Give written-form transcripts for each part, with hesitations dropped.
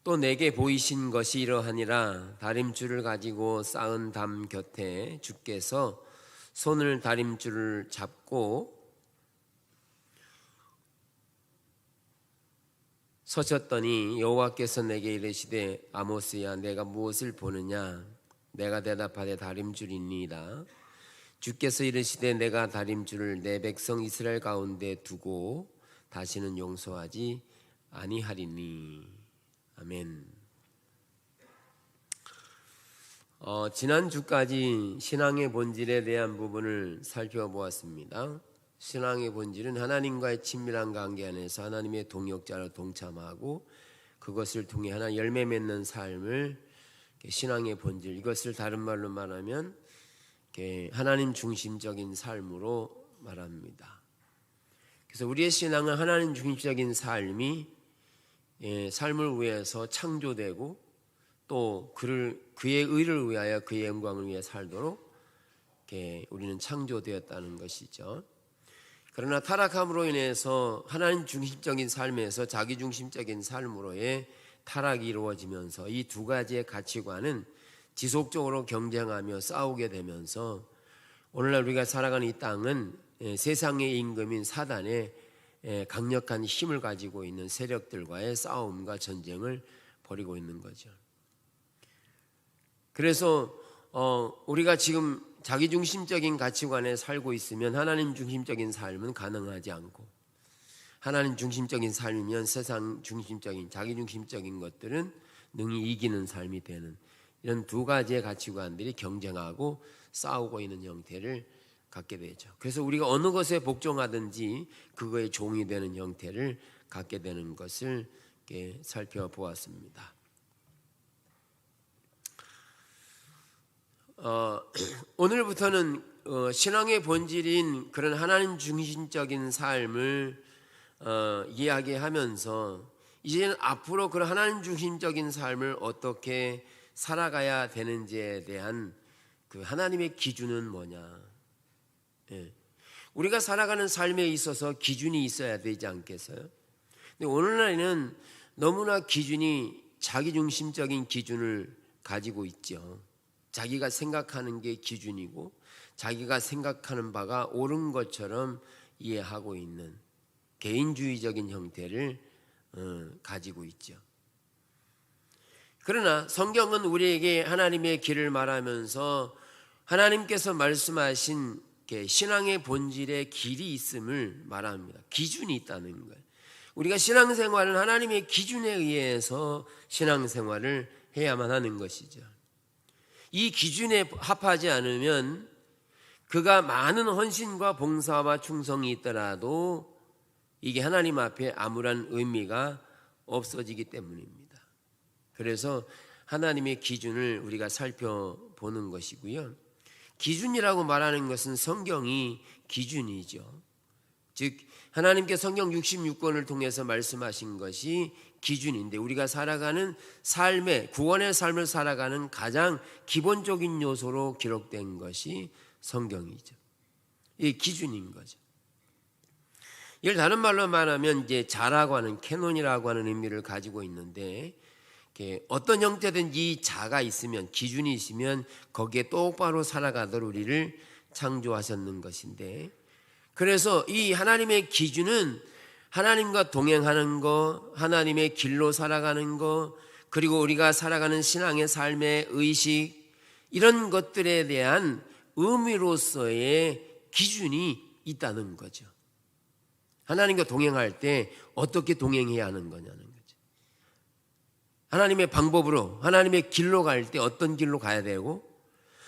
또 내게 보이신 것이 이러하니라. 다림줄을 가지고 쌓은 담 곁에 주께서 손을 다림줄을 잡고 서셨더니 여호와께서 내게 이르시되 아모스야, 내가 무엇을 보느냐? 내가 대답하되 다림줄이니이다. 주께서 이르시되 내가 다림줄을 내 백성 이스라엘 가운데 두고 다시는 용서하지 아니하리니. 아멘. 지난주까지 신앙의 본질에 대한 부분을 살펴보았습니다. 신앙의 본질은 하나님과의 친밀한 관계 안에서 하나님의 동역자로 동참하고 그것을 통해 하나 열매 맺는 삶을 신앙의 본질, 이것을 다른 말로 말하면 하나님 중심적인 삶으로 말합니다. 그래서 우리의 신앙은 하나님 중심적인 삶이 삶을 위해서 창조되고 또 그의 의를 위하여 그의 영광을 위해 살도록 우리는 창조되었다는 것이죠. 그러나 타락함으로 인해서 하나님 중심적인 삶에서 자기 중심적인 삶으로의 타락이 이루어지면서 이 두 가지의 가치관은 지속적으로 경쟁하며 싸우게 되면서 오늘날 우리가 살아가는 이 땅은 세상의 임금인 사단의 강력한 힘을 가지고 있는 세력들과의 싸움과 전쟁을 벌이고 있는 거죠. 그래서 우리가 지금 자기중심적인 가치관에 살고 있으면 하나님 중심적인 삶은 가능하지 않고, 하나님 중심적인 삶이면 세상 중심적인 자기중심적인 것들은 능히 이기는 삶이 되는, 이런 두 가지의 가치관들이 경쟁하고 싸우고 있는 형태를 갖게 되죠. 그래서 우리가 어느 것에 복종하든지 그거의 종이 되는 형태를 갖게 되는 것을 살펴보았습니다. 오늘부터는 신앙의 본질인 그런 하나님 중심적인 삶을 이야기하면서 이제는 앞으로 그런 하나님 중심적인 삶을 어떻게 살아가야 되는지에 대한 그 하나님의 기준은 뭐냐. 우리가 살아가는 삶에 있어서 기준이 있어야 되지 않겠어요? 근데 오늘날에는 너무나 기준이 자기중심적인 기준을 가지고 있죠. 자기가 생각하는 게 기준이고 자기가 생각하는 바가 옳은 것처럼 이해하고 있는 개인주의적인 형태를 가지고 있죠. 그러나 성경은 우리에게 하나님의 길을 말하면서 하나님께서 말씀하신 신앙의 본질의 길이 있음을 말합니다. 기준이 있다는 거예요. 우리가 신앙생활은 하나님의 기준에 의해서 신앙생활을 해야만 하는 것이죠. 이 기준에 합하지 않으면 그가 많은 헌신과 봉사와 충성이 있더라도 이게 하나님 앞에 아무런 의미가 없어지기 때문입니다. 그래서 하나님의 기준을 우리가 살펴보는 것이고요. 기준이라고 말하는 것은 성경이 기준이죠. 즉 하나님께 성경 66권을 통해서 말씀하신 것이 기준인데, 우리가 살아가는 삶의 구원의 삶을 살아가는 가장 기본적인 요소로 기록된 것이 성경이죠. 이 기준인 거죠. 이걸 다른 말로 말하면 이제 자라고 하는, 캐논이라고 하는 의미를 가지고 있는데, 어떤 형태든지 자가 있으면, 기준이 있으면 거기에 똑바로 살아가도록 우리를 창조하셨는 것인데, 그래서 이 하나님의 기준은 하나님과 동행하는 것, 하나님의 길로 살아가는 것, 그리고 우리가 살아가는 신앙의 삶의 의식, 이런 것들에 대한 의미로서의 기준이 있다는 거죠. 하나님과 동행할 때 어떻게 동행해야 하는 거냐는 거죠. 하나님의 방법으로, 하나님의 길로 갈 때 어떤 길로 가야 되고,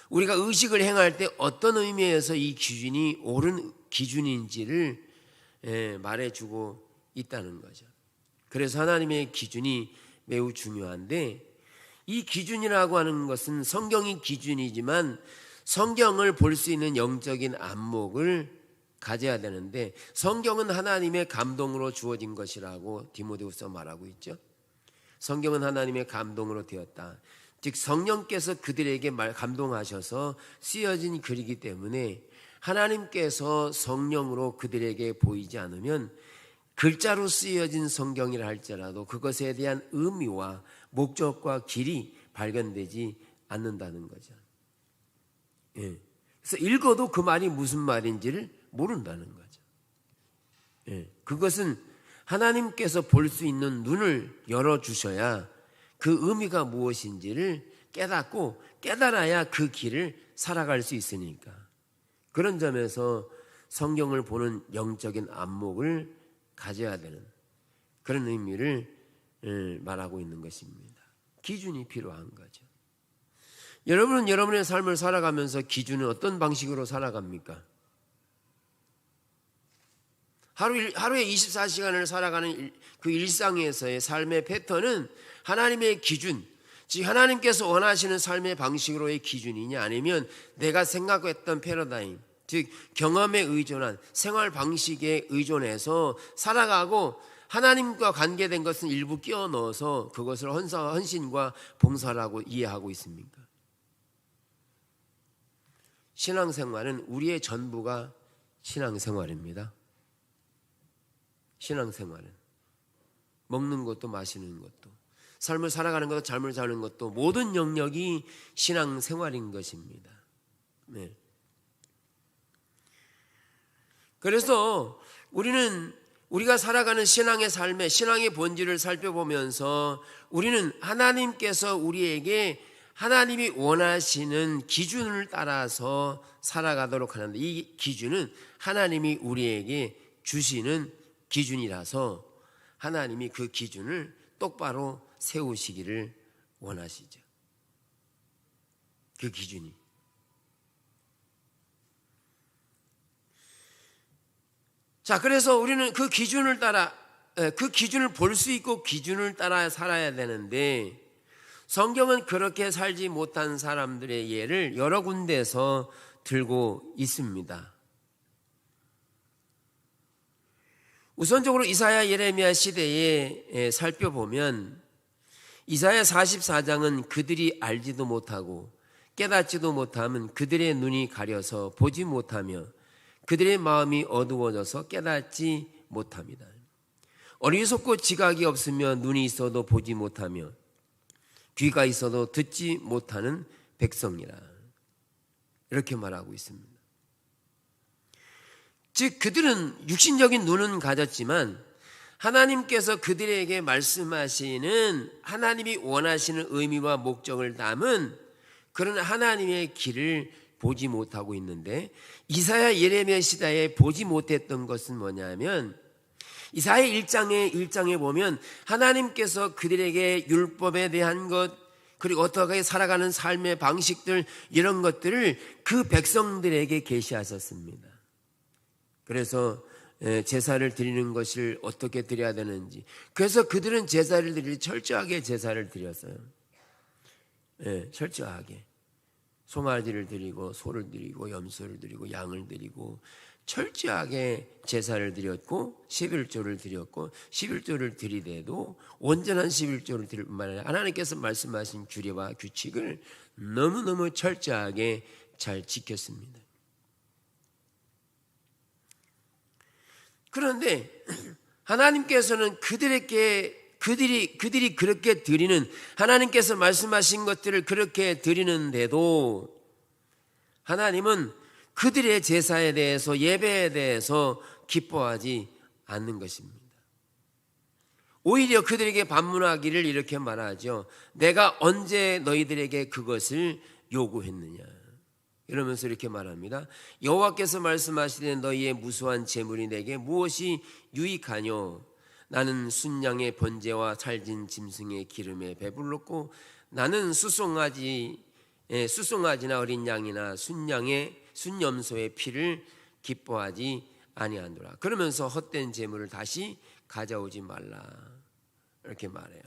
우리가 의식을 행할 때 어떤 의미에서 이 기준이 옳은 기준인지를 말해주고 있다는 거죠. 그래서 하나님의 기준이 매우 중요한데, 이 기준이라고 하는 것은 성경이 기준이지만 성경을 볼 수 있는 영적인 안목을 가져야 되는데, 성경은 하나님의 감동으로 주어진 것이라고 디모데후서 말하고 있죠. 성경은 하나님의 감동으로 되었다. 즉 성령께서 그들에게 감동하셔서 쓰여진 글이기 때문에 하나님께서 성령으로 그들에게 보이지 않으면 글자로 쓰여진 성경이라 할지라도 그것에 대한 의미와 목적과 길이 발견되지 않는다는 거죠. 예. 그래서 읽어도 그 말이 무슨 말인지를 모른다는 거죠. 예. 그것은 하나님께서 볼 수 있는 눈을 열어주셔야 그 의미가 무엇인지를 깨닫고 깨달아야 그 길을 살아갈 수 있으니까. 그런 점에서 성경을 보는 영적인 안목을 가져야 되는 그런 의미를 말하고 있는 것입니다. 기준이 필요한 거죠. 여러분은 여러분의 삶을 살아가면서 기준은 어떤 방식으로 살아갑니까? 하루에 24시간을 살아가는 그 일상에서의 삶의 패턴은 하나님의 기준, 즉 하나님께서 원하시는 삶의 방식으로의 기준이냐, 아니면 내가 생각했던 패러다임, 즉 경험에 의존한 생활 방식에 의존해서 살아가고 하나님과 관계된 것은 일부 끼워 넣어서 그것을 헌신과 봉사라고 이해하고 있습니까? 신앙생활은 우리의 전부가 신앙생활입니다. 신앙생활은 먹는 것도 마시는 것도 삶을 살아가는 것도 삶을 사는 것도 모든 영역이 신앙생활인 것입니다. 네. 그래서 우리가 살아가는 신앙의 삶의 신앙의 본질을 살펴보면서 우리는 하나님께서 우리에게 하나님이 원하시는 기준을 따라서 살아가도록 하는데, 이 기준은 하나님이 우리에게 주시는 기준이라서 하나님이 그 기준을 똑바로 세우시기를 원하시죠. 그 기준이. 자, 그래서 우리는 그 기준을 따라, 그 기준을 볼 수 있고 기준을 따라 살아야 되는데, 성경은 그렇게 살지 못한 사람들의 예를 여러 군데에서 들고 있습니다. 우선적으로 이사야 예레미야 시대에 살펴보면 이사야 44장은 그들이 알지도 못하고 깨닫지도 못하면 그들의 눈이 가려서 보지 못하며 그들의 마음이 어두워져서 깨닫지 못합니다. 어리석고 지각이 없으며 눈이 있어도 보지 못하며 귀가 있어도 듣지 못하는 백성이라, 이렇게 말하고 있습니다. 즉 그들은 육신적인 눈은 가졌지만 하나님께서 그들에게 말씀하시는 하나님이 원하시는 의미와 목적을 담은 그런 하나님의 길을 보지 못하고 있는데, 이사야 예레미야 시대에 보지 못했던 것은 뭐냐면, 이사야 1장에 보면 하나님께서 그들에게 율법에 대한 것, 그리고 어떻게 살아가는 삶의 방식들, 이런 것들을 그 백성들에게 계시하셨습니다. 그래서 제사를 드리는 것을 어떻게 드려야 되는지, 그래서 그들은 제사를 드릴 때 철저하게 제사를 드렸어요. 철저하게 송아지를 드리고 소를 드리고 염소를 드리고 양을 드리고 철저하게 제사를 드렸고 11조를 드렸고, 11조를 드리대도 온전한 11조를 드릴 뿐만 아니라 하나님께서 말씀하신 규례와 규칙을 너무너무 철저하게 잘 지켰습니다. 그런데 하나님께서는 그들이 그렇게 드리는, 하나님께서 말씀하신 것들을 그렇게 드리는데도 하나님은 그들의 제사에 대해서, 예배에 대해서 기뻐하지 않는 것입니다. 오히려 그들에게 반문하기를 이렇게 말하죠. 내가 언제 너희들에게 그것을 요구했느냐, 이러면서 이렇게 말합니다. 여호와께서 말씀하시되 너희의 무수한 재물이 내게 무엇이 유익하뇨? 나는 순양의 번제와 살진 짐승의 기름에 배불렀고 나는 수송아지나 어린 양이나 순염소의 피를 기뻐하지 아니하노라. 그러면서 헛된 재물을 다시 가져오지 말라, 이렇게 말해요.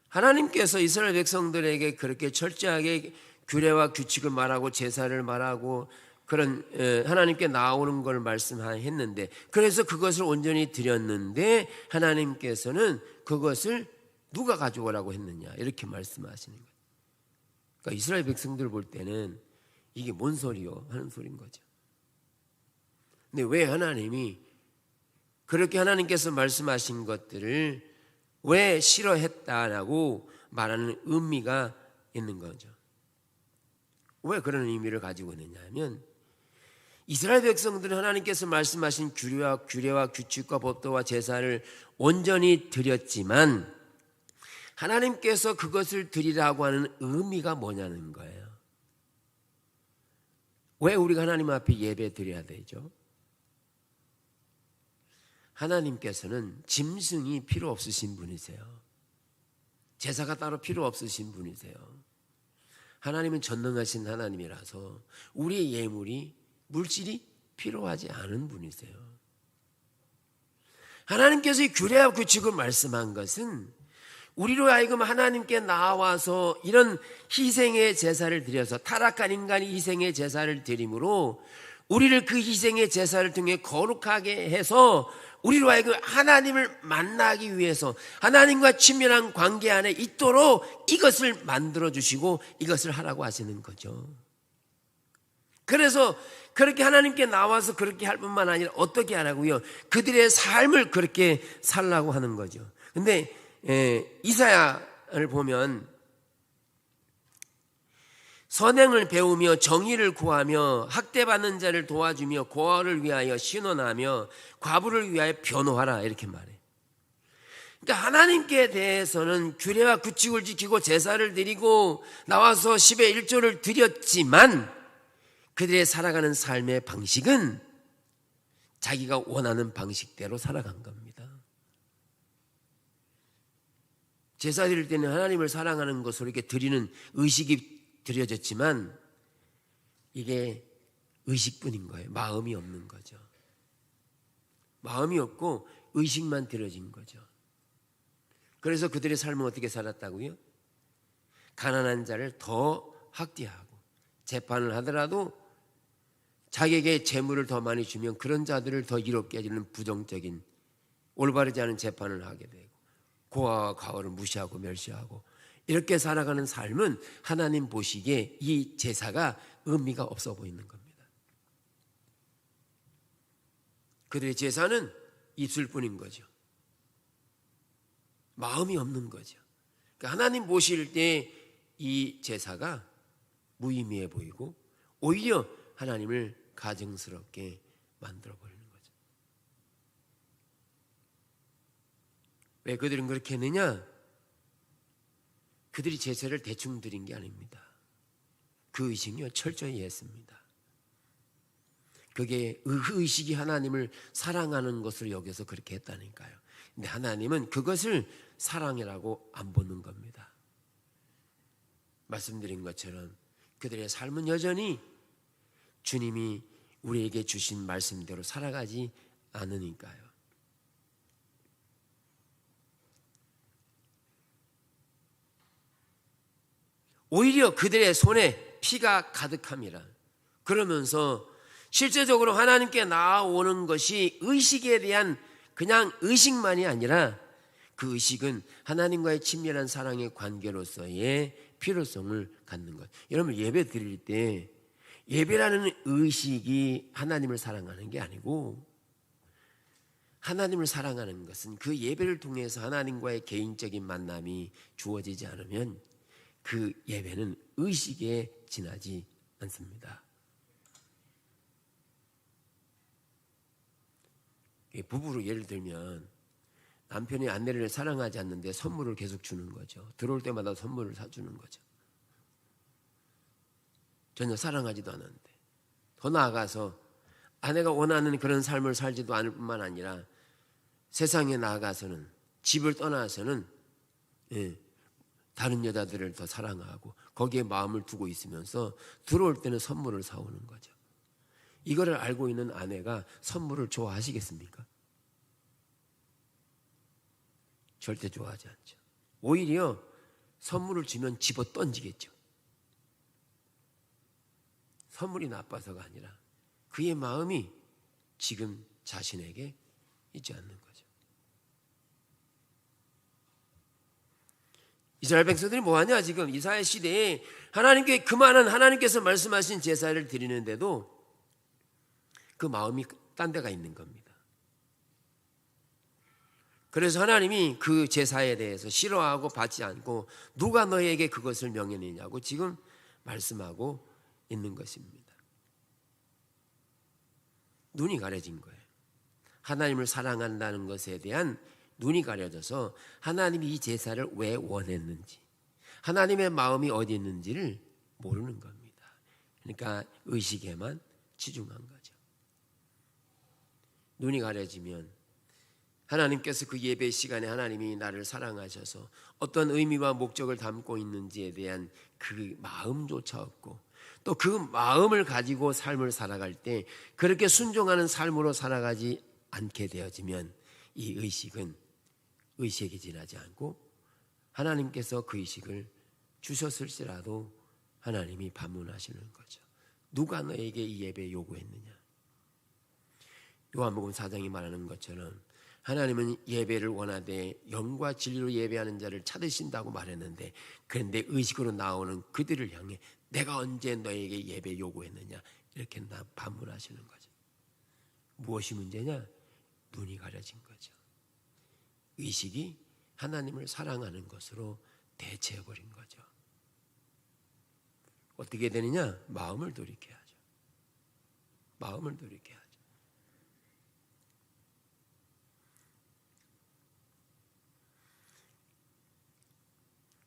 하나님께서 이스라엘 백성들에게 그렇게 철저하게 규례와 규칙을 말하고 제사를 말하고 그런 하나님께 나오는 걸 말씀했는데, 그래서 그것을 온전히 드렸는데 하나님께서는 그것을 누가 가져오라고 했느냐, 이렇게 말씀하시는 거예요. 그러니까 이스라엘 백성들 볼 때는 이게 뭔 소리요 하는 소리인 거죠. 근데 왜 하나님이 그렇게 하나님께서 말씀하신 것들을 왜 싫어했다라고 말하는 의미가 있는 거죠. 왜 그런 의미를 가지고 있느냐 하면 이스라엘 백성들은 하나님께서 말씀하신 규례와 규칙과 법도와 제사를 온전히 드렸지만 하나님께서 그것을 드리라고 하는 의미가 뭐냐는 거예요. 왜 우리가 하나님 앞에 예배 드려야 되죠? 하나님께서는 짐승이 필요 없으신 분이세요. 제사가 따로 필요 없으신 분이세요. 하나님은 전능하신 하나님이라서 우리의 예물이 물질이 필요하지 않은 분이세요. 하나님께서 이 규례와 규칙을 말씀한 것은 우리로 하여금 하나님께 나와서 이런 희생의 제사를 드려서 타락한 인간이 희생의 제사를 드림으로 우리를 그 희생의 제사를 통해 거룩하게 해서 우리로 하여금 하나님을 만나기 위해서 하나님과 친밀한 관계 안에 있도록 이것을 만들어 주시고 이것을 하라고 하시는 거죠. 그래서 그렇게 하나님께 나와서 그렇게 할 뿐만 아니라 어떻게 하라고요? 그들의 삶을 그렇게 살라고 하는 거죠. 근데 이사야를 보면 선행을 배우며 정의를 구하며 학대받는 자를 도와주며 고아를 위하여 신원하며 과부를 위하여 변호하라 이렇게 말해. 그러니까 하나님께 대해서는 규례와 규칙을 지키고 제사를 드리고 나와서 10의 1조를 드렸지만 그들의 살아가는 삶의 방식은 자기가 원하는 방식대로 살아간 겁니다. 제사 드릴 때는 하나님을 사랑하는 것으로 이렇게 드리는 의식이 드려졌지만 이게 의식뿐인 거예요. 마음이 없는 거죠. 마음이 없고 의식만 드려진 거죠. 그래서 그들의 삶은 어떻게 살았다고요? 가난한 자를 더 학대하고 재판을 하더라도 자기에게 재물을 더 많이 주면 그런 자들을 더 이롭게 해주는 부정적인 올바르지 않은 재판을 하게 되고 고아와 과부를 무시하고 멸시하고 이렇게 살아가는 삶은 하나님 보시기에 이 제사가 의미가 없어 보이는 겁니다. 그들의 제사는 입술뿐인 거죠. 마음이 없는 거죠. 그러니까 하나님 보실 때 이 제사가 무의미해 보이고 오히려 하나님을 가증스럽게 만들어 버리는 거죠. 왜 그들은 그렇게 했느냐? 그들이 제사를 대충 드린 게 아닙니다. 그 의식이요 철저히 했습니다. 그게 그 의식이 하나님을 사랑하는 것으로 여겨서 그렇게 했다니까요. 근데 하나님은 그것을 사랑이라고 안 보는 겁니다. 말씀드린 것처럼 그들의 삶은 여전히 주님이 우리에게 주신 말씀대로 살아가지 않으니까요. 오히려 그들의 손에 피가 가득함이라. 그러면서 실제적으로 하나님께 나아오는 것이 의식에 대한 그냥 의식만이 아니라 그 의식은 하나님과의 친밀한 사랑의 관계로서의 필요성을 갖는 것. 여러분 예배 드릴 때 예배라는 의식이 하나님을 사랑하는 게 아니고 하나님을 사랑하는 것은 그 예배를 통해서 하나님과의 개인적인 만남이 주어지지 않으면 그 예배는 의식에 지나지 않습니다. 부부로 예를 들면 남편이 아내를 사랑하지 않는데 선물을 계속 주는 거죠. 들어올 때마다 선물을 사주는 거죠. 전혀 사랑하지도 않았는데 더 나아가서 아내가 원하는 그런 삶을 살지도 않을 뿐만 아니라 세상에 나아가서는 집을 떠나서는 다른 여자들을 더 사랑하고 거기에 마음을 두고 있으면서 들어올 때는 선물을 사오는 거죠. 이거를 알고 있는 아내가 선물을 좋아하시겠습니까? 절대 좋아하지 않죠. 오히려 선물을 주면 집어 던지겠죠. 선물이 나빠서가 아니라 그의 마음이 지금 자신에게 있지 않는 거죠. 이스라엘 백성들이 뭐하냐? 지금 이사야 시대에 하나님께서 말씀하신 제사를 드리는데도 그 마음이 딴 데가 있는 겁니다. 그래서 하나님이 그 제사에 대해서 싫어하고 받지 않고 누가 너에게 그것을 명령했냐고 지금 말씀하고 있는 것입니다. 눈이 가려진 거예요. 하나님을 사랑한다는 것에 대한 눈이 가려져서 하나님이 이 제사를 왜 원했는지, 하나님의 마음이 어디 있는지를 모르는 겁니다. 그러니까 의식에만 치중한 거죠. 눈이 가려지면 하나님께서 그 예배 시간에 하나님이 나를 사랑하셔서 어떤 의미와 목적을 담고 있는지에 대한 그 마음조차 없고, 또 그 마음을 가지고 삶을 살아갈 때 그렇게 순종하는 삶으로 살아가지 않게 되어지면 이 의식은 의식이 지나지 않고 하나님께서 그 의식을 주셨을지라도 하나님이 반문하시는 거죠. 누가 너에게 이 예배 요구했느냐? 요한복음 4장이 말하는 것처럼 하나님은 예배를 원하되 영과 진리로 예배하는 자를 찾으신다고 말했는데, 그런데 의식으로 나오는 그들을 향해 내가 언제 너에게 예배 요구했느냐, 이렇게 반문하시는 거죠. 무엇이 문제냐? 눈이 가려진 거죠. 의식이 하나님을 사랑하는 것으로 대체해버린 거죠. 어떻게 되느냐? 마음을 돌이켜야죠. 마음을 돌이켜야죠.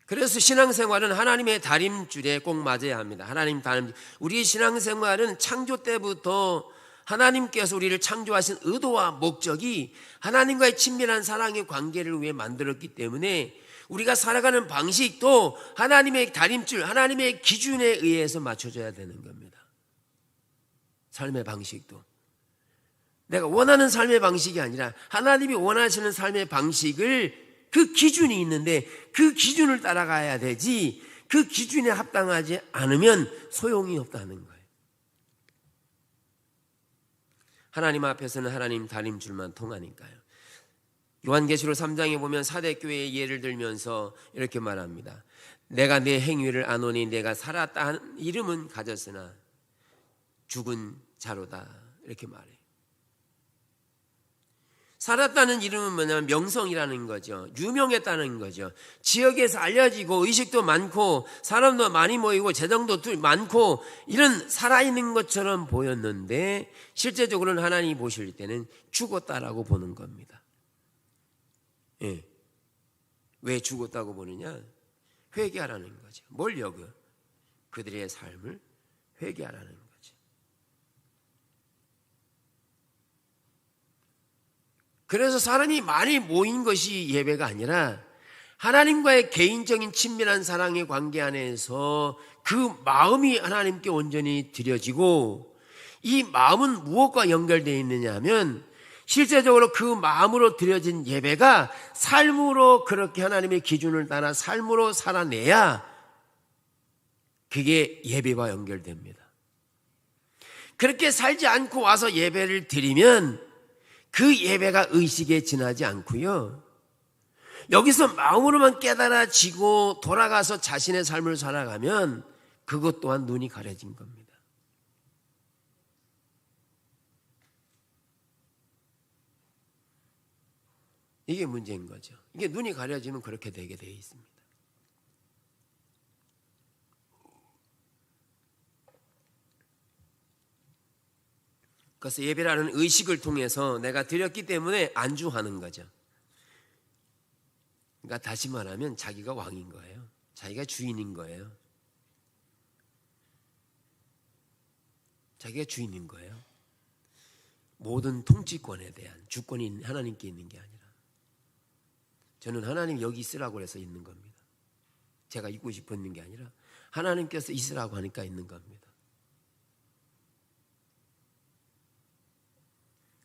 그래서 신앙생활은 하나님의 다림줄에 꼭 맞아야 합니다. 하나님 다림줄. 우리의 신앙생활은 창조 때부터 하나님께서 우리를 창조하신 의도와 목적이 하나님과의 친밀한 사랑의 관계를 위해 만들었기 때문에 우리가 살아가는 방식도 하나님의 다림줄, 하나님의 기준에 의해서 맞춰져야 되는 겁니다. 삶의 방식도 내가 원하는 삶의 방식이 아니라 하나님이 원하시는 삶의 방식을, 그 기준이 있는데 그 기준을 따라가야 되지, 그 기준에 합당하지 않으면 소용이 없다는 거예요. 하나님 앞에서는 하나님 다림줄만 통하니까요. 요한계시록 3장에 보면 사대교회의 예를 들면서 이렇게 말합니다. 내가 내 행위를 아노니 내가 살았다 한 이름은 가졌으나 죽은 자로다, 이렇게 말해요. 살았다는 이름은 뭐냐면 명성이라는 거죠. 유명했다는 거죠. 지역에서 알려지고 의식도 많고 사람도 많이 모이고 재정도 많고 이런 살아있는 것처럼 보였는데 실제적으로는 하나님이 보실 때는 죽었다라고 보는 겁니다. 예. 왜 죽었다고 보느냐? 회개하라는 거죠. 뭘 여겨? 그들의 삶을 회개하라는 거죠. 그래서 사람이 많이 모인 것이 예배가 아니라 하나님과의 개인적인 친밀한 사랑의 관계 안에서 그 마음이 하나님께 온전히 드려지고, 이 마음은 무엇과 연결되어 있느냐 하면 실제적으로 그 마음으로 드려진 예배가 삶으로 그렇게 하나님의 기준을 따라 삶으로 살아내야 그게 예배와 연결됩니다. 그렇게 살지 않고 와서 예배를 드리면 그 예배가 의식에 지나지 않고요, 여기서 마음으로만 깨달아지고 돌아가서 자신의 삶을 살아가면 그것 또한 눈이 가려진 겁니다. 이게 문제인 거죠. 이게 눈이 가려지면 그렇게 되게 되어 있습니다. 그래서 예배라는 의식을 통해서 내가 드렸기 때문에 안주하는 거죠. 그러니까 다시 말하면 자기가 왕인 거예요. 자기가 주인인 거예요. 자기가 주인인 거예요. 모든 통치권에 대한 주권이 하나님께 있는 게 아니라, 저는 하나님 여기 있으라고 해서 있는 겁니다. 제가 있고 싶어 있는 게 아니라 하나님께서 있으라고 하니까 있는 겁니다.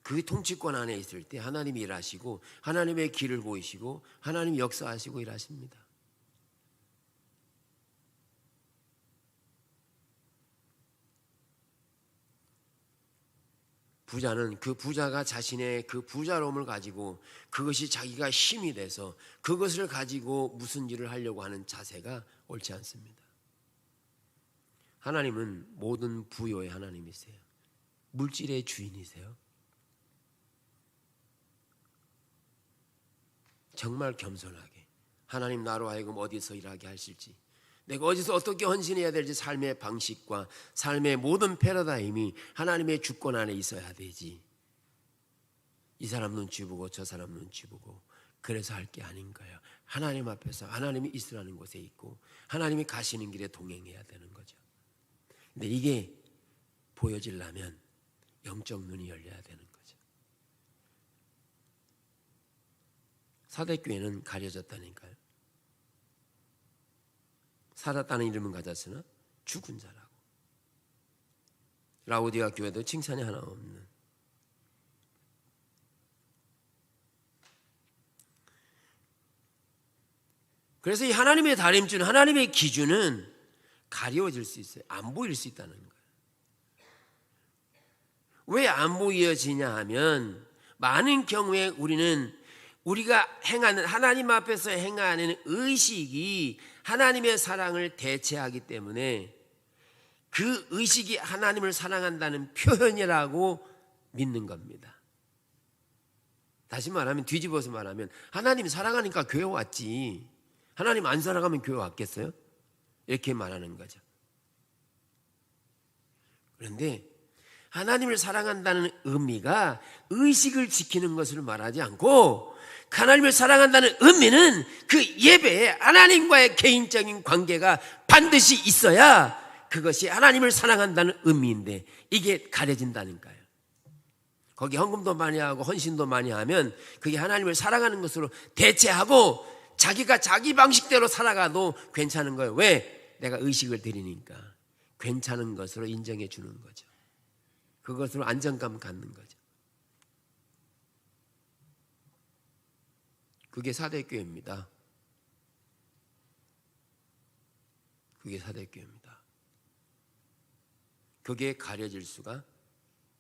그 통치권 안에 있을 때 하나님이 일하시고 하나님의 길을 보이시고 하나님이 역사하시고 일하십니다. 부자는 그 부자가 자신의 그 부자로움을 가지고 그것이 자기가 힘이 돼서 그것을 가지고 무슨 일을 하려고 하는 자세가 옳지 않습니다. 하나님은 모든 부요의 하나님이세요. 물질의 주인이세요. 정말 겸손하게 하나님 나로 하여금 어디서 일하게 하실지, 내가 어디서 어떻게 헌신해야 될지 삶의 방식과 삶의 모든 패러다임이 하나님의 주권 안에 있어야 되지. 이 사람 눈치 보고 저 사람 눈치 보고 그래서 할 게 아닌 거예요. 하나님 앞에서 하나님이 있으라는 곳에 있고 하나님이 가시는 길에 동행해야 되는 거죠. 근데 이게 보여지려면 영적 눈이 열려야 되는 거죠. 사대교회는 가려졌다니까요. 살았다는 이름은 가졌으나 죽은 자라고. 라오디가 교회도 칭찬이 하나 없는. 그래서 이 하나님의 다림줄, 하나님의 기준은 가려워질 수 있어요. 안 보일 수 있다는 거예요. 왜 안 보여지냐 하면 많은 경우에 우리가 행하는, 하나님 앞에서 행하는 의식이 하나님의 사랑을 대체하기 때문에 그 의식이 하나님을 사랑한다는 표현이라고 믿는 겁니다. 다시 말하면, 뒤집어서 말하면, 하나님 사랑하니까 교회 왔지, 하나님 안 사랑하면 교회 왔겠어요? 이렇게 말하는 거죠. 그런데 하나님을 사랑한다는 의미가 의식을 지키는 것을 말하지 않고, 하나님을 사랑한다는 의미는 그 예배에 하나님과의 개인적인 관계가 반드시 있어야 그것이 하나님을 사랑한다는 의미인데, 이게 가려진다는 거예요. 거기 헌금도 많이 하고 헌신도 많이 하면 그게 하나님을 사랑하는 것으로 대체하고 자기가 자기 방식대로 살아가도 괜찮은 거예요. 왜? 내가 의식을 드리니까 괜찮은 것으로 인정해 주는 거죠. 그것으로 안정감 갖는 거죠. 그게 사대교회입니다. 그게 사대교회입니다. 그게 가려질 수가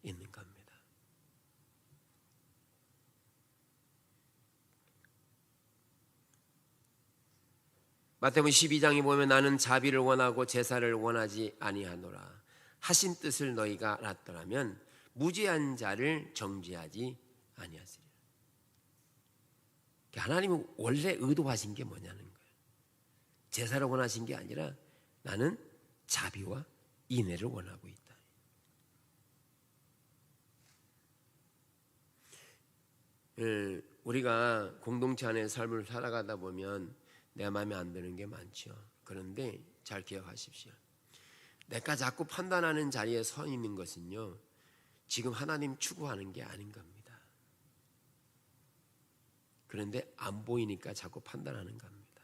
있는 겁니다. 마태복음 12장에 보면 나는 자비를 원하고 제사를 원하지 아니하노라 하신 뜻을 너희가 알았더라면 무죄한 자를 정죄하지 아니하시리라. 하나님이 원래 의도하신 게 뭐냐는 거예요. 제사를 원하신 게 아니라 나는 자비와 인애를 원하고 있다. 우리가 공동체 안에 삶을 살아가다 보면 내 마음에 안 드는 게 많죠. 그런데 잘 기억하십시오. 내가 자꾸 판단하는 자리에 서 있는 것은요, 지금 하나님 추구하는 게 아닌 겁니다. 그런데 안 보이니까 자꾸 판단하는 겁니다.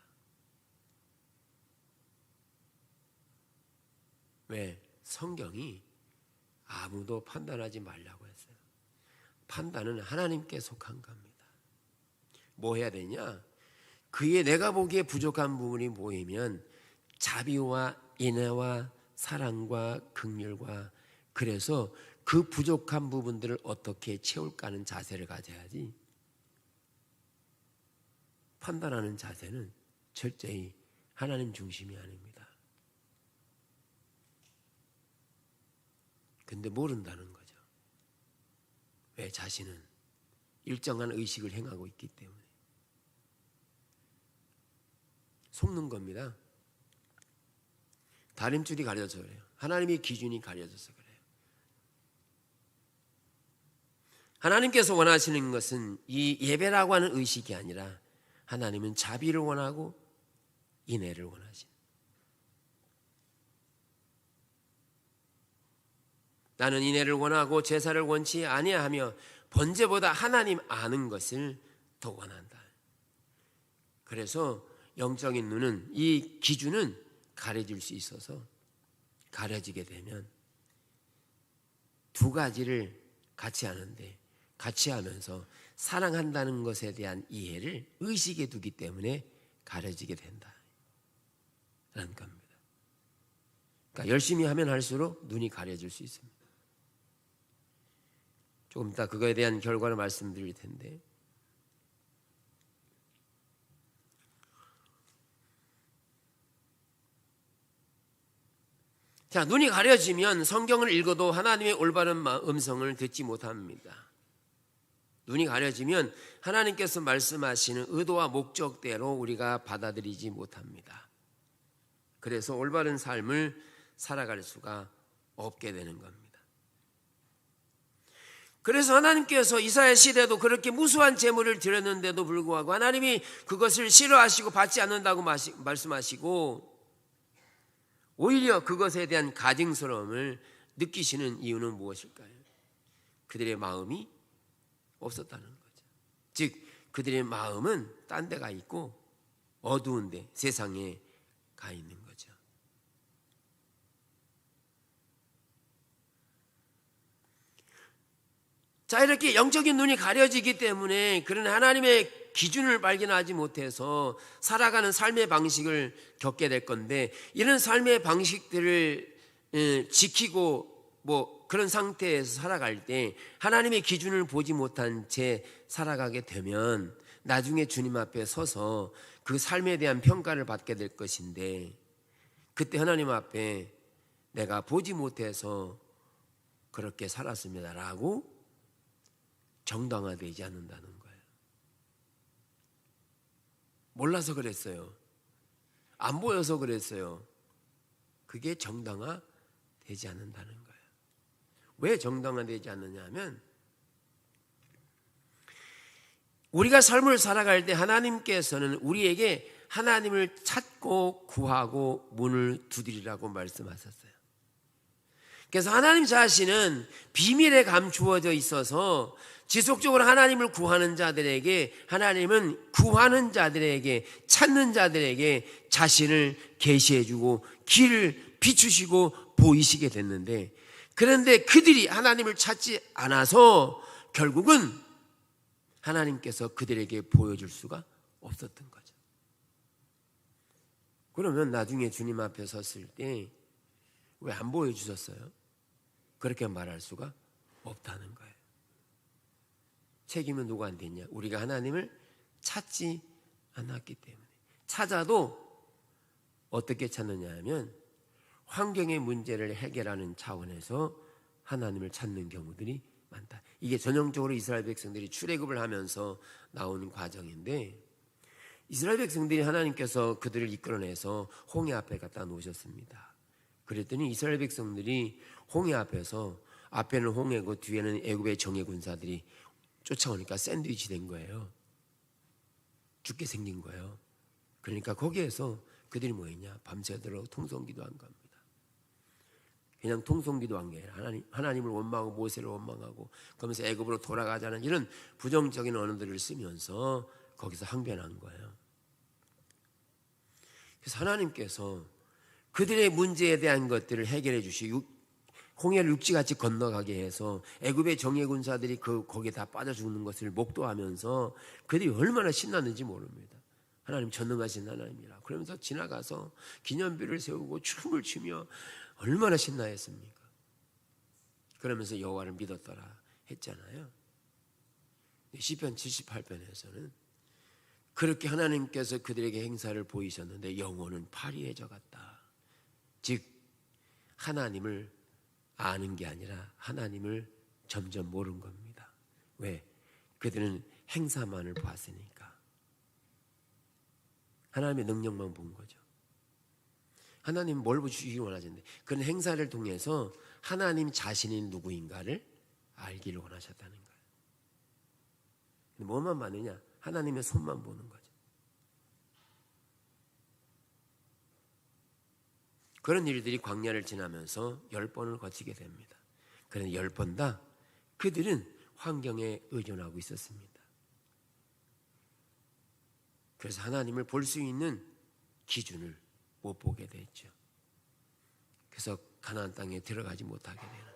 왜? 성경이 아무도 판단하지 말라고 했어요. 판단은 하나님께 속한 겁니다. 뭐 해야 되냐? 그의 내가 보기에 부족한 부분이 보이면 자비와 인애와 사랑과 긍휼과, 그래서 그 부족한 부분들을 어떻게 채울까 하는 자세를 가져야지, 판단하는 자세는 철저히 하나님 중심이 아닙니다. 근데 모른다는 거죠. 왜? 자신은 일정한 의식을 행하고 있기 때문에 속는 겁니다. 다림줄이 가려져서 그래요. 하나님의 기준이 가려져서 그래요. 하나님께서 원하시는 것은 이 예배라고 하는 의식이 아니라 하나님은 자비를 원하고 인애를 원하시는. 나는 인애를 원하고 제사를 원치 아니하며 번제보다 하나님 아는 것을 더 원한다. 그래서 영적인 눈은, 이 기준은 가려질 수 있어서, 가려지게 되면 두 가지를 같이 하는데, 같이 하면서 사랑한다는 것에 대한 이해를 의식에 두기 때문에 가려지게 된다 라는 겁니다. 그러니까 열심히 하면 할수록 눈이 가려질 수 있습니다. 조금 이따 그거에 대한 결과를 말씀드릴 텐데, 자, 눈이 가려지면 성경을 읽어도 하나님의 올바른 음성을 듣지 못합니다. 눈이 가려지면 하나님께서 말씀하시는 의도와 목적대로 우리가 받아들이지 못합니다. 그래서 올바른 삶을 살아갈 수가 없게 되는 겁니다. 그래서 하나님께서 이사야 시대도 그렇게 무수한 제물을 드렸는데도 불구하고 하나님이 그것을 싫어하시고 받지 않는다고 말씀하시고 오히려 그것에 대한 가증스러움을 느끼시는 이유는 무엇일까요? 그들의 마음이 없었다는 거죠. 즉 그들의 마음은 딴 데 가 있고 어두운 데, 세상에 가 있는 거죠. 자, 이렇게 영적인 눈이 가려지기 때문에 그런 하나님의 기준을 발견하지 못해서 살아가는 삶의 방식을 겪게 될 건데, 이런 삶의 방식들을 지키고 그런 상태에서 살아갈 때 하나님의 기준을 보지 못한 채 살아가게 되면 나중에 주님 앞에 서서 그 삶에 대한 평가를 받게 될 것인데, 그때 하나님 앞에 내가 보지 못해서 그렇게 살았습니다라고 정당화되지 않는다는 거예요. 몰라서 그랬어요. 안 보여서 그랬어요. 그게 정당화되지 않는다는 거예요. 왜 정당화되지 않느냐 하면, 우리가 삶을 살아갈 때 하나님께서는 우리에게 하나님을 찾고 구하고 문을 두드리라고 말씀하셨어요. 그래서 하나님 자신은 비밀에 감추어져 있어서 지속적으로 하나님을 구하는 자들에게, 하나님은 구하는 자들에게, 찾는 자들에게 자신을 계시해주고 길을 비추시고 보이시게 됐는데, 그런데 그들이 하나님을 찾지 않아서 결국은 하나님께서 그들에게 보여줄 수가 없었던 거죠. 그러면 나중에 주님 앞에 섰을 때 왜 안 보여주셨어요? 그렇게 말할 수가 없다는 거예요. 책임은 누구한테 있냐? 우리가 하나님을 찾지 않았기 때문에. 찾아도 어떻게 찾느냐 하면 환경의 문제를 해결하는 차원에서 하나님을 찾는 경우들이 많다. 이게 전형적으로 이스라엘 백성들이 출애굽을 하면서 나오는 과정인데, 이스라엘 백성들이 하나님께서 그들을 이끌어내서 홍해 앞에 갖다 놓으셨습니다. 그랬더니 이스라엘 백성들이 홍해 앞에서, 앞에는 홍해고 뒤에는 애굽의 정예 군사들이 쫓아오니까 샌드위치 된 거예요. 죽게 생긴 거예요. 그러니까 거기에서 그들이 뭐 했냐? 밤새도록 통성기도한 겁니다. 그냥 통성기도한 게 아니라 하나님을 원망하고 모세를 원망하고 그러면서 애굽으로 돌아가자는 이런 부정적인 언어들을 쓰면서 거기서 항변한 거예요. 그래서 하나님께서 그들의 문제에 대한 것들을 해결해 주시고 홍해를 육지같이 건너가게 해서 애굽의 정예 군사들이 거기에 다 빠져 죽는 것을 목도하면서 그들이 얼마나 신났는지 모릅니다. 하나님 전능하신 하나님이라 그러면서 지나가서 기념비를 세우고 춤을 추며 얼마나 신나했습니까? 그러면서 여호와를 믿었더라 했잖아요. 시편 78편에서는 그렇게 하나님께서 그들에게 행사를 보이셨는데 영혼은 파리해져 갔다. 즉 하나님을 아는 게 아니라 하나님을 점점 모르는 겁니다. 왜? 그들은 행사만을 봤으니까. 하나님의 능력만 본 거죠. 하나님 뭘 주시기 원하셨는데 그런 행사를 통해서 하나님 자신이 누구인가를 알기를 원하셨다는 거예요. 뭐만 봤느냐? 하나님의 손만 보는 거죠. 그런 일들이 광야를 지나면서 10번을 거치게 됩니다. 그런데 10번 다 그들은 환경에 의존하고 있었습니다. 그래서 하나님을 볼 수 있는 기준을 못 보게 됐죠. 그래서 가나안 땅에 들어가지 못하게 되는.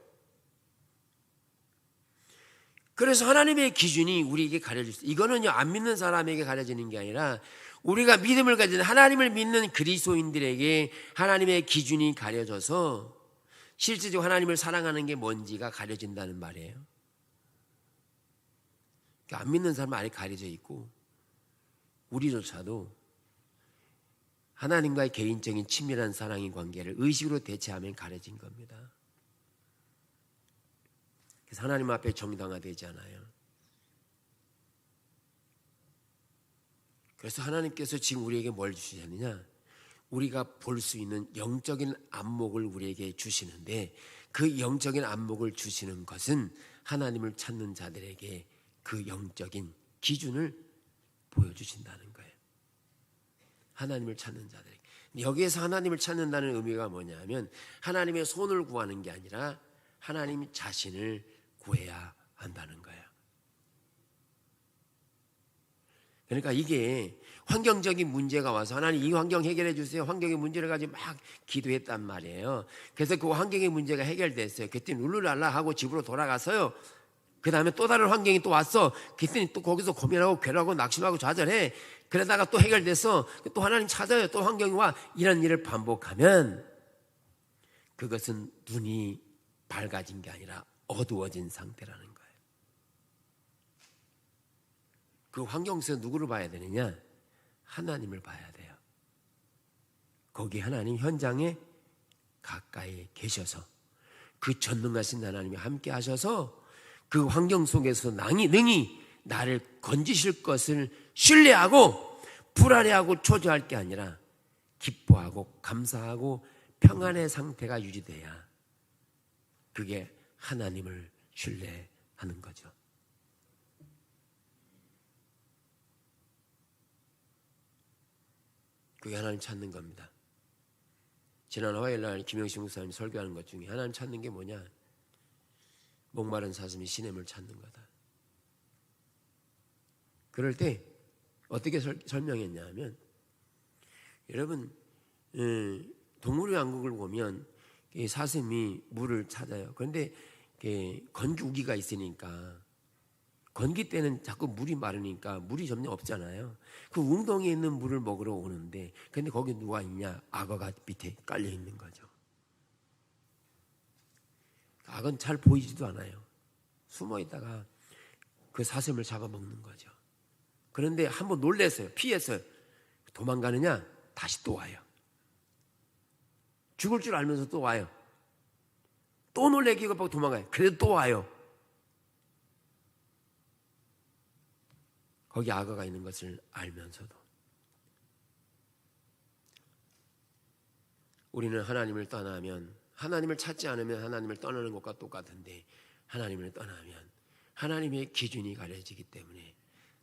그래서 하나님의 기준이 우리에게 가려질 수, 이거는요 안 믿는 사람에게 가려지는 게 아니라 우리가 믿음을 가진 하나님을 믿는 그리스도인들에게 하나님의 기준이 가려져서 실제적으로 하나님을 사랑하는 게 뭔지가 가려진다는 말이에요. 그러니까 안 믿는 사람은 아예 가려져 있고 우리조차도 하나님과의 개인적인 친밀한 사랑의 관계를 의식으로 대체하면 가려진 겁니다. 그래서 하나님 앞에 정당화되지 않아요. 그래서 하나님께서 지금 우리에게 뭘 주시냐느냐, 우리가 볼 수 있는 영적인 안목을 우리에게 주시는데, 그 영적인 안목을 주시는 것은 하나님을 찾는 자들에게 그 영적인 기준을 보여주신다는 거예요. 하나님을 찾는 자들에게. 여기에서 하나님을 찾는다는 의미가 뭐냐면, 하나님의 손을 구하는 게 아니라 하나님 자신을 구해야 한다는 거예요. 그러니까 이게 환경적인 문제가 와서 하나님 이 환경 해결해 주세요, 환경의 문제를 가지고 막 기도했단 말이에요. 그래서 그 환경의 문제가 해결됐어요. 그때 룰루랄라 하고 집으로 돌아가서요, 그 다음에 또 다른 환경이 또 왔어. 그랬더니 또 거기서 고민하고 괴로워하고 낙심하고 좌절해. 그러다가 또 해결돼서 또 하나님 찾아요, 또 환경이 와. 이런 일을 반복하면 그것은 눈이 밝아진 게 아니라 어두워진 상태라는 거예요. 그 환경 속에서 누구를 봐야 되느냐? 하나님을 봐야 돼요. 거기 하나님 현장에 가까이 계셔서 그 전능하신 하나님이 함께 하셔서 그 환경 속에서 능히 나를 건지실 것을 신뢰하고 불안해하고 초조할 게 아니라 기뻐하고 감사하고 평안의 상태가 유지돼야 그게 하나님을 신뢰하는 거죠. 그게 하나님 찾는 겁니다. 지난 화요일날 김영식 목사님이 설교하는 것 중에 하나님 찾는 게 뭐냐? 목마른 사슴이 시냇을 찾는 거다. 그럴 때 어떻게 설명했냐 하면, 여러분 동물의 왕국을 보면 사슴이 물을 찾아요. 그런데 건기우기가 있으니까 건기 때는 자꾸 물이 마르니까 물이 점점 없잖아요. 그 웅덩이에 있는 물을 먹으러 오는데, 근데 거기 누가 있냐? 악어가 밑에 깔려 있는 거죠. 악은 잘 보이지도 않아요. 숨어 있다가 그 사슴을 잡아먹는 거죠. 그런데 한번 놀랬어요. 피했어요. 도망가느냐? 다시 또 와요. 죽을 줄 알면서 또 와요. 또 놀래기가 보고 도망가요. 그래도 또 와요. 거기 악어가 있는 것을 알면서도. 우리는 하나님을 떠나면, 하나님을 찾지 않으면 하나님을 떠나는 것과 똑같은데, 하나님을 떠나면 하나님의 기준이 가려지기 때문에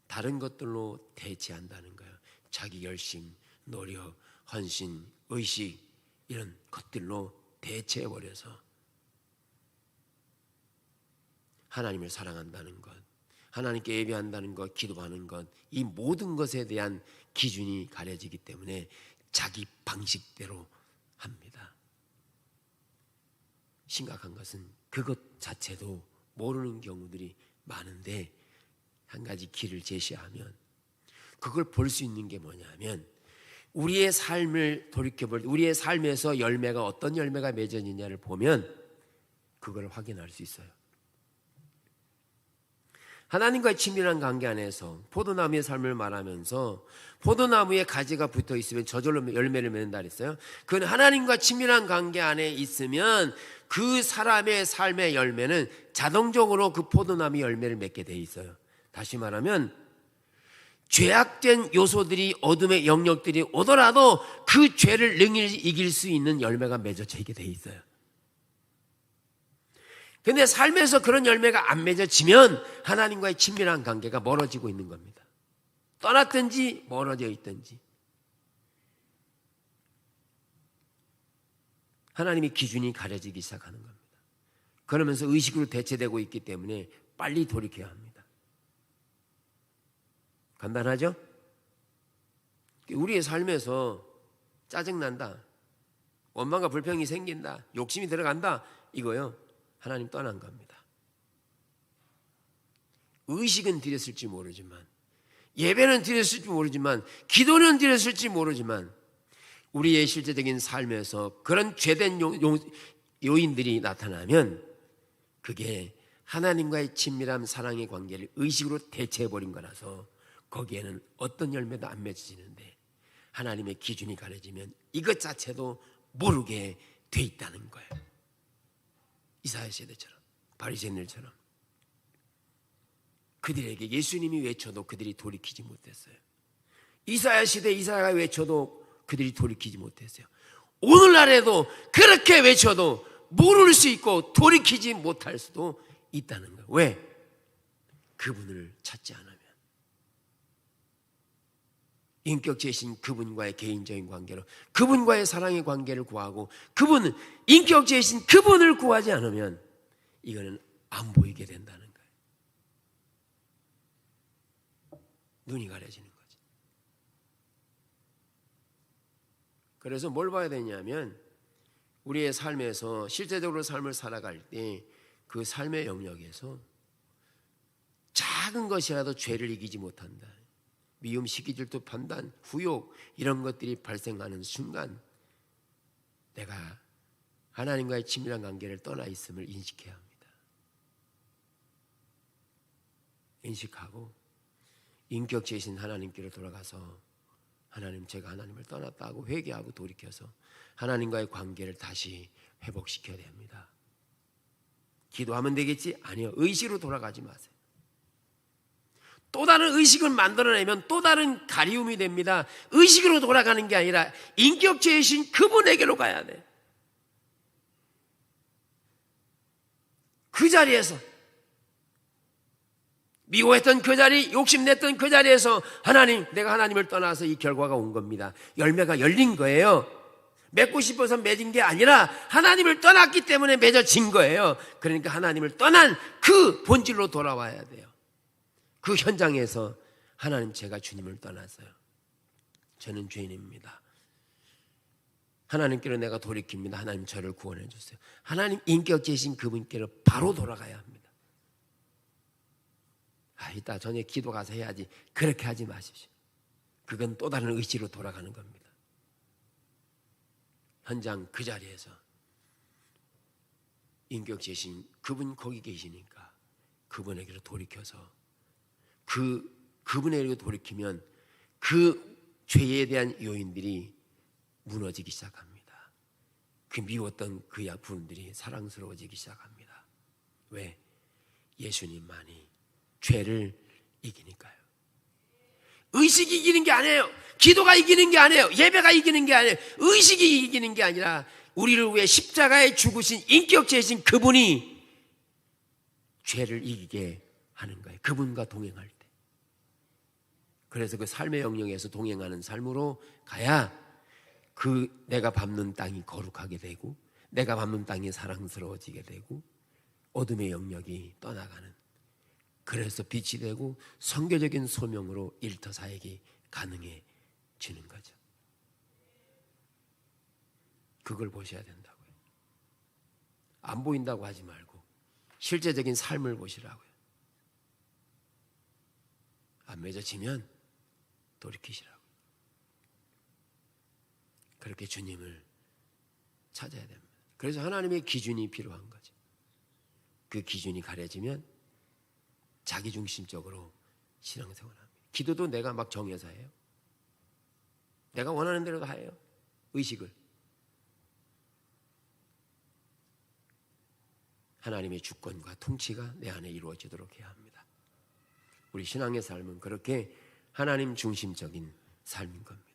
다른 것들로 대체한다는 거예요. 자기 열심, 노력, 헌신, 의식, 이런 것들로 대체해버려서 하나님을 사랑한다는 것, 하나님께 예배한다는 것, 기도하는 것, 이 모든 것에 대한 기준이 가려지기 때문에 자기 방식대로 합니다. 심각한 것은 그것 자체도 모르는 경우들이 많은데, 한 가지 길을 제시하면 그걸 볼 수 있는 게 뭐냐면, 우리의 삶을 돌이켜볼 때 우리의 삶에서 열매가 어떤 열매가 맺어지냐를 보면 그걸 확인할 수 있어요. 하나님과의 친밀한 관계 안에서 포도나무의 삶을 말하면서, 포도나무에 가지가 붙어 있으면 저절로 열매를 맺는다 그랬어요. 그건 하나님과 친밀한 관계 안에 있으면 그 사람의 삶의 열매는 자동적으로 그 포도나무 열매를 맺게 돼 있어요. 다시 말하면 죄악된 요소들이, 어둠의 영역들이 오더라도 그 죄를 능히 이길 수 있는 열매가 맺어지게 돼 있어요. 근데 삶에서 그런 열매가 안 맺어지면 하나님과의 친밀한 관계가 멀어지고 있는 겁니다. 떠났든지 멀어져 있든지. 하나님의 기준이 가려지기 시작하는 겁니다. 그러면서 의식으로 대체되고 있기 때문에 빨리 돌이켜야 합니다. 간단하죠? 우리의 삶에서 짜증난다, 원망과 불평이 생긴다, 욕심이 들어간다, 이거요, 하나님 떠난 겁니다. 의식은 드렸을지 모르지만, 예배는 드렸을지 모르지만, 기도는 드렸을지 모르지만, 우리의 실제적인 삶에서 그런 죄된 요인들이 나타나면 그게 하나님과의 친밀한 사랑의 관계를 의식으로 대체해버린 거라서 거기에는 어떤 열매도 안 맺어지는데, 하나님의 기준이 가려지면 이것 자체도 모르게 돼 있다는 거예요. 이사야 세대처럼, 바리새인들처럼. 그들에게 예수님이 외쳐도 그들이 돌이키지 못했어요. 이사야 시대 이사야가 외쳐도 그들이 돌이키지 못했어요. 오늘날에도 그렇게 외쳐도 모를 수 있고 돌이키지 못할 수도 있다는 거예요. 왜? 그분을 찾지 않으면. 인격체이신 그분과의 개인적인 관계로, 그분과의 사랑의 관계를 구하고, 그분은 인격체이신 그분을 구하지 않으면 이거는 안 보이게 된다는 거예요. 눈이 가려지는 거죠. 그래서 뭘 봐야 되냐면, 우리의 삶에서 실제적으로 삶을 살아갈 때 그 삶의 영역에서 작은 것이라도 죄를 이기지 못한다. 미움, 시기질투, 판단, 후욕 이런 것들이 발생하는 순간 내가 하나님과의 친밀한 관계를 떠나 있음을 인식해야 합니다. 인식하고 인격체이신 하나님께로 돌아가서 하나님, 제가 하나님을 떠났다고 회개하고 돌이켜서 하나님과의 관계를 다시 회복시켜야 됩니다. 기도하면 되겠지? 아니요. 의식으로 돌아가지 마세요. 또 다른 의식을 만들어내면 또 다른 가리움이 됩니다. 의식으로 돌아가는 게 아니라 인격체이신 그분에게로 가야 돼. 그 자리에서 미워했던 그 자리, 욕심냈던 그 자리에서 하나님, 내가 하나님을 떠나서 이 결과가 온 겁니다. 열매가 열린 거예요. 맺고 싶어서 맺은 게 아니라 하나님을 떠났기 때문에 맺어진 거예요. 그러니까 하나님을 떠난 그 본질로 돌아와야 돼요. 그 현장에서 하나님, 제가 주님을 떠났어요. 저는 죄인입니다. 하나님께로 내가 돌이킵니다. 하나님, 저를 구원해 주세요. 하나님 인격체이신 그분께로 바로 돌아가야 합니다. 이따 저녁에 기도 가서 해야지. 그렇게 하지 마십시오. 그건 또 다른 의지로 돌아가는 겁니다. 현장 그 자리에서 인격체이신 그분 거기 계시니까 그분에게로 돌이켜서 그분에게로 돌이키면 그 죄에 대한 요인들이 무너지기 시작합니다. 그 미웠던 그 분들이 사랑스러워지기 시작합니다. 왜? 예수님만이 죄를 이기니까요. 의식이 이기는 게 아니에요. 기도가 이기는 게 아니에요. 예배가 이기는 게 아니에요. 의식이 이기는 게 아니라 우리를 위해 십자가에 죽으신 인격체이신 그분이 죄를 이기게 하는 거예요. 그분과 동행할 때. 그래서 그 삶의 영역에서 동행하는 삶으로 가야 그 내가 밟는 땅이 거룩하게 되고, 내가 밟는 땅이 사랑스러워지게 되고, 어둠의 영역이 떠나가는, 그래서 빛이 되고 선교적인 소명으로 일터사역이 가능해지는 거죠. 그걸 보셔야 된다고요. 안 보인다고 하지 말고 실제적인 삶을 보시라고요. 안 맺어지면 돌이키시라고요. 그렇게 주님을 찾아야 됩니다. 그래서 하나님의 기준이 필요한 거죠. 그 기준이 가려지면 자기중심적으로 신앙생활을 합니다. 기도도 내가 막 정해서 해요. 내가 원하는 대로 다 해요. 의식을. 하나님의 주권과 통치가 내 안에 이루어지도록 해야 합니다. 우리 신앙의 삶은 그렇게 하나님 중심적인 삶인 겁니다.